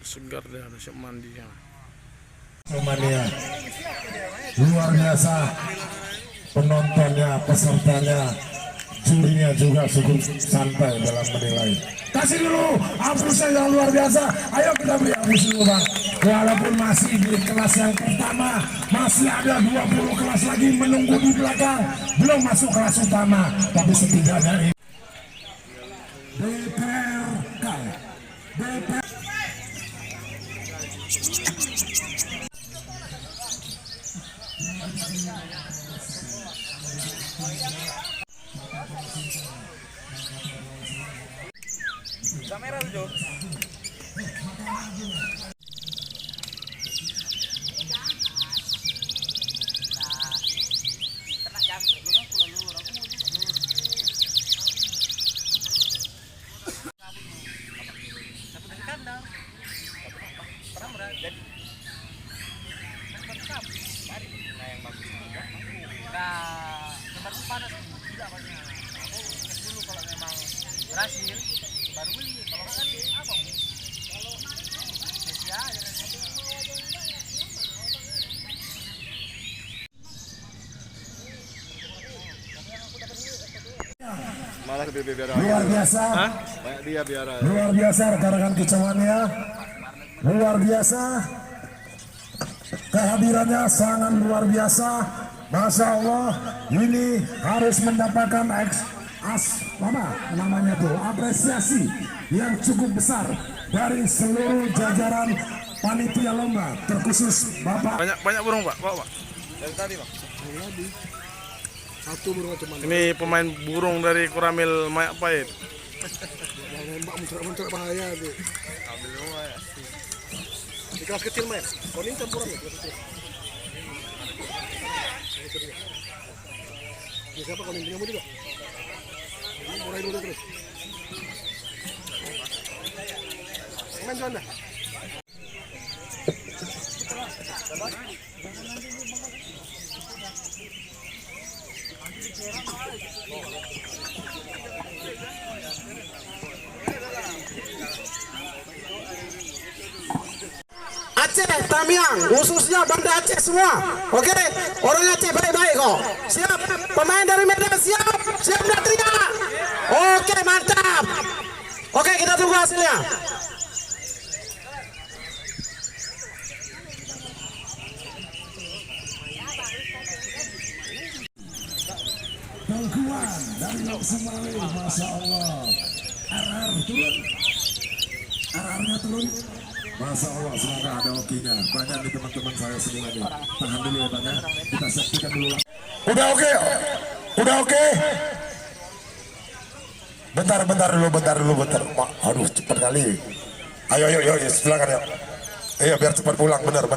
Segar deh, ada siap mandinya. Romania luar biasa, penontonnya, pesertanya, jurinya juga cukup santai dalam menilai. Kasih dulu aplausnya yang luar biasa. Ayo kita beri aplaus dulu bang. Walaupun masih di kelas yang pertama, masih ada 20 kelas lagi menunggu di belakang, belum masuk kelas utama, tapi setidaknya ini DPRK DPR kamera tuh. Berhasil baru beli, kalau nggak kan apa Asia aja malah luar biasa. banyak dia biara Luar biasa rekan-rekan kicauannya, luar biasa kehadirannya, sangat luar biasa. Masya Allah, ini harus mendapatkan namanya tuh apresiasi yang cukup besar dari seluruh jajaran panitia lomba, terkhusus Bapak. Banyak burung pak, bawa pak. dari tadi bang. Satu burung cuma. Ini pemain burung dari Koramil Mayak Pahit. Nembak muncul bahaya tuh. Ambil rumah ya. Di kelas kecil main. Kau ini campuran ya kelas kecil. Ini siapa kau ini kamu juga? Mulai dulu terus. Main sana. Aceh, Tamiang, khususnya Banda Aceh semua. Oke, orang Aceh baik-baik kok. Siap, pemain dari Medan siap, siap dan teriak. Oke, mantap. Oke, kita tunggu hasilnya. Tengkuan dari Lok Sumali, Masya Allah. RR turun. RR-nya turun. Masya Allah, semoga ada okinya. Banyak nih teman-teman saya semua nih. Tahan dulu ya Bang ya. Kita saksikan dulu. Udah oke? Udah oke? Bentar dulu. Aduh, cepat kali. Ayo, silakan ya. Ayo biar cepat pulang, benar.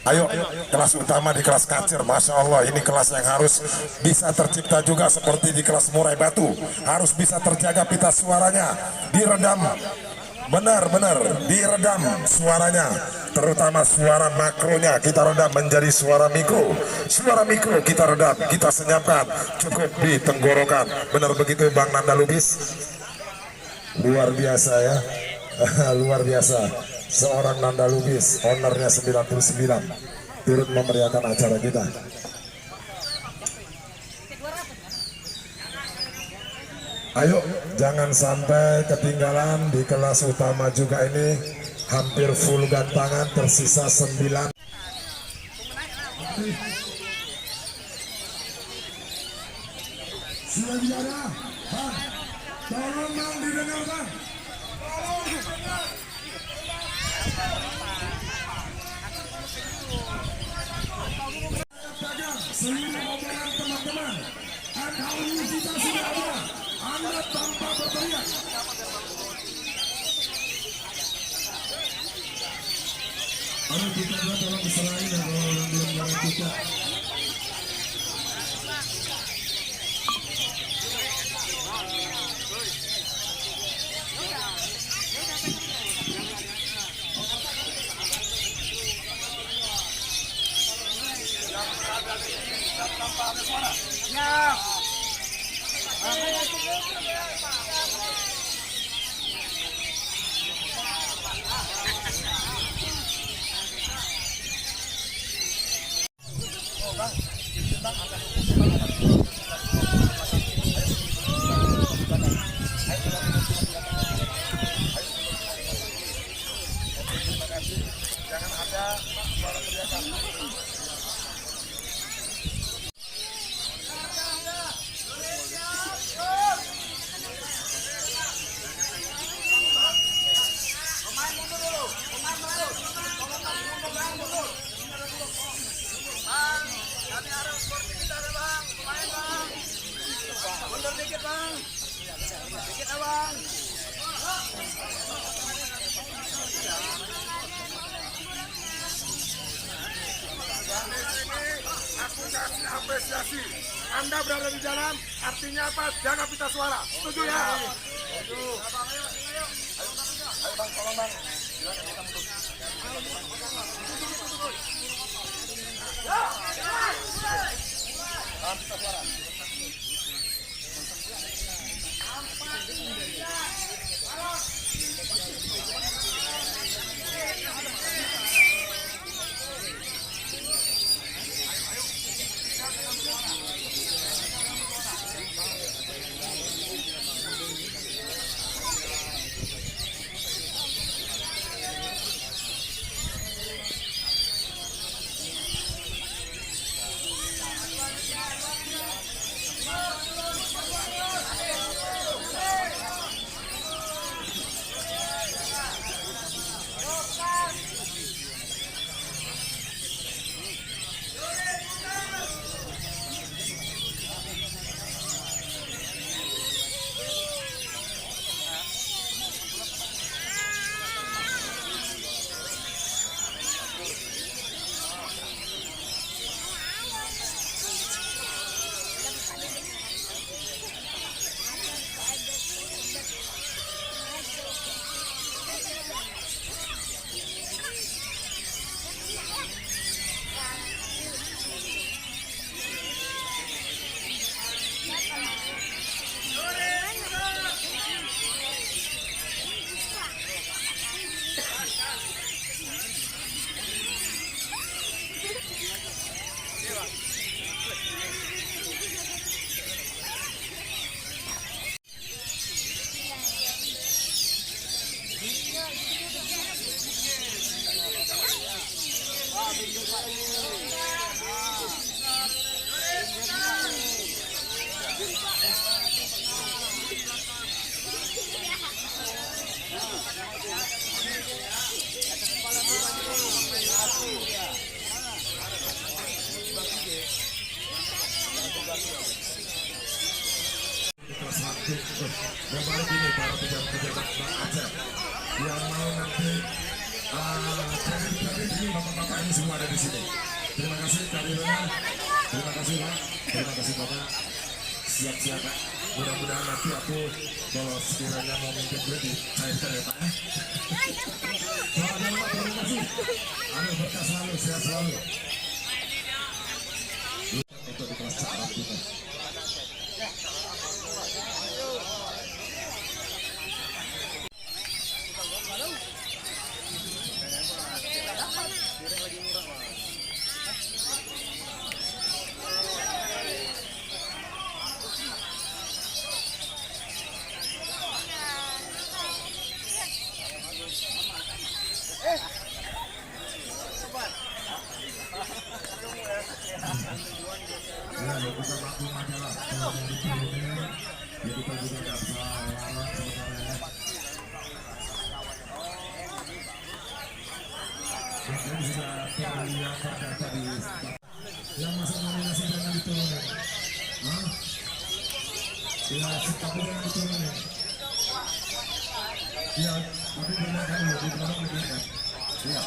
Ayo, kelas utama di kelas kacir. Masya Allah, ini kelas yang harus bisa tercipta juga seperti di kelas murai batu. Harus bisa terjaga pita suaranya, diredam. Benar, diredam suaranya. Terutama suara makronya kita redam menjadi suara mikro. Suara mikro kita redam, kita senyapkan. Cukup di tenggorokan. Benar begitu Bang Nanda Lubis? Luar biasa ya. Luar biasa. Seorang Nanda Lubis, ownernya 99, turut memeriahkan acara kita. Ayo, jangan sampai ketinggalan di kelas utama juga ini. Hampir full gantangan, tersisa 9. Sudah bicara, Bang, tolong Bang didengar Bang. Seluruh rombongan teman-teman, NHU kita sudah ada. Anda tanpa berteriak. Ayo kita tolong selain dan orang belum kita. Aku kasih apresiasi. Anda berada di jalan, artinya apa? Jaga pita suara. Setuju ya? Setuju. Ayo Bang, tolong Bang. Silakan kita mundur. Pita suara. di sini. Terima kasih Kak Ridona. Terima kasih Pak. Terima kasih Bapak. Siap-siap Pak. Mudah-mudahan nanti aku kalau sekiranya mau minjem duit dicairkan ya Pak. Selamat Pak. Terima kasih. Amin berkah selalu, sehat selalu. Untuk di kelas Arab kita. Ya, kita maklum aja lah kalau mau diturunin ya kita juga nggak bisa larang sebenarnya ya. Ini sudah terlihat terdata di yang masa nominasi jangan diturunin. Hah? Ya, sikap jangan diturunin. Ya, tapi benar kan, di belakang lebih kan. Ya.